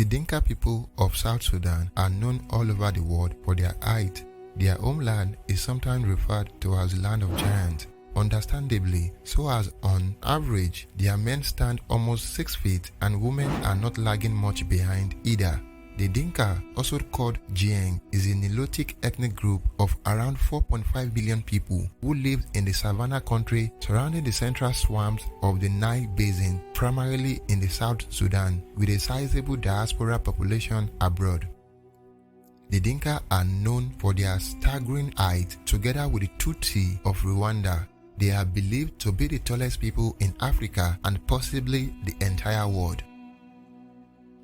The Dinka people of South Sudan are known all over the world for their height. Their homeland is sometimes referred to as the land of giants. Understandably, so as on average, their men stand almost 6 feet and women are not lagging much behind either. The Dinka, also called JIENG, is a Nilotic ethnic group of around 4.5 billion people who live in the Savannah country surrounding the central swamps of the Nile Basin, primarily in the South Sudan, with a sizable diaspora population abroad. The Dinka are known for their staggering height together with the Tutsi of Rwanda. They are believed to be the tallest people in Africa and possibly the entire world.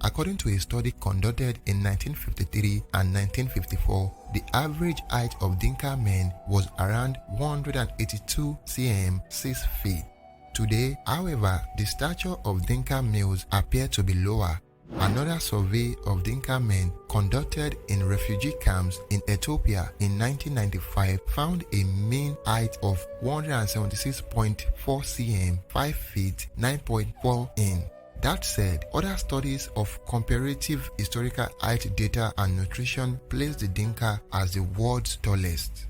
According to a study conducted in 1953 and 1954, the average height of Dinka men was around 182 cm 6 feet. Today, however, the stature of Dinka males appear to be lower. Another survey of Dinka men conducted in refugee camps in Ethiopia in 1995 found a mean height of 176.4 cm 5 feet 9.4 in. That said, other studies of comparative historical height data and nutrition place the Dinka as the world's tallest.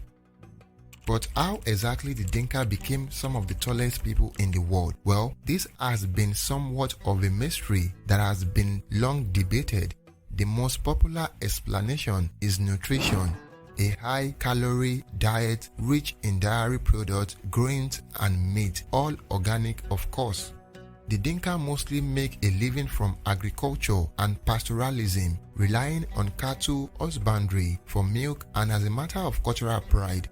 But how exactly the Dinka became some of the tallest people in the world? Well, this has been somewhat of a mystery that has been long debated. The most popular explanation is nutrition, a high-calorie diet rich in dairy products, grains, and meat, all organic of course. The Dinka mostly make a living from agriculture and pastoralism, relying on cattle husbandry for milk and as a matter of cultural pride.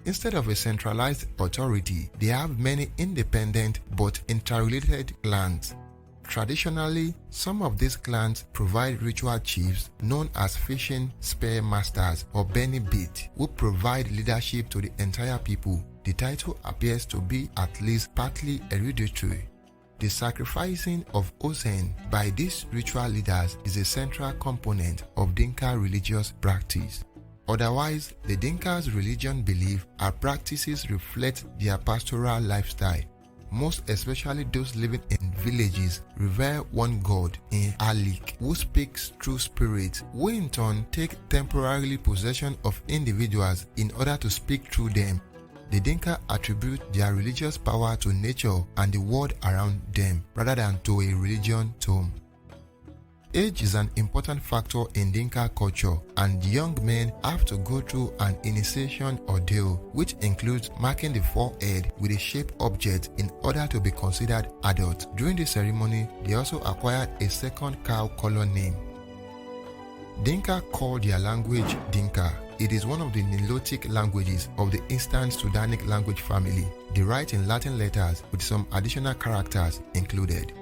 Instead of a centralized authority, they have many independent but interrelated clans. Traditionally, some of these clans provide ritual chiefs known as fishing spear masters or Beni Beat, who provide leadership to the entire people. The title appears to be at least partly hereditary. The sacrificing of oxen by these ritual leaders is a central component of Dinka religious practice. Otherwise, the Dinka's religion belief and practices reflect their pastoral lifestyle. Most especially those living in villages revere one god in Alik who speaks through spirits, who in turn take temporarily possession of individuals in order to speak through them. The Dinka attribute their religious power to nature and the world around them rather than to a religion tome. Age is an important factor in Dinka culture, and young men have to go through an initiation ordeal, which includes marking the forehead with a shaped object in order to be considered adult. During the ceremony, they also acquired a second cow color name. Dinka call their language Dinka. It is one of the Nilotic languages of the Eastern Sudanic language family. They write in Latin letters with some additional characters included.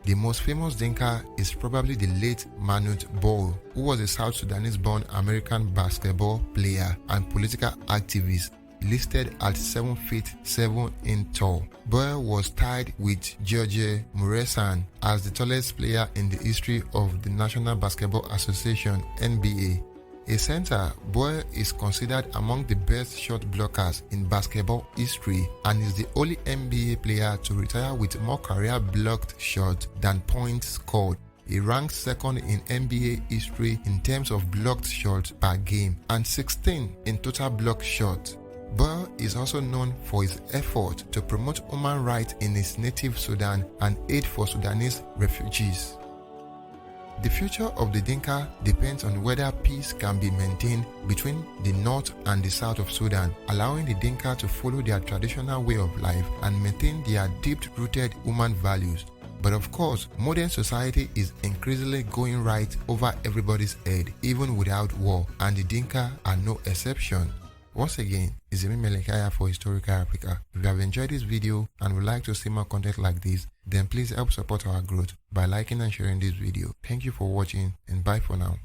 The most famous Dinka is probably the late Manut Bol, who was a South Sudanese-born American basketball player and political activist, listed at 7 feet 7 in tall. Bol was tied with George Muresan as the tallest player in the history of the National Basketball Association (NBA). A center, Bol is considered among the best shot blockers in basketball history and is the only NBA player to retire with more career blocked shots than points scored. He ranks second in NBA history in terms of blocked shots per game and 16 in total blocked shots. Bol is also known for his effort to promote human rights in his native Sudan and aid for Sudanese refugees. The future of the Dinka depends on whether peace can be maintained between the north and the south of Sudan, allowing the Dinka to follow their traditional way of life and maintain their deep-rooted human values. But of course, modern society is increasingly going right over everybody's head, even without war, and the Dinka are no exception. Once again, it's me Melekaya for Historical Africa. If you have enjoyed this video and would like to see more content like this, then please help support our growth by liking and sharing this video. Thank you for watching and bye for now.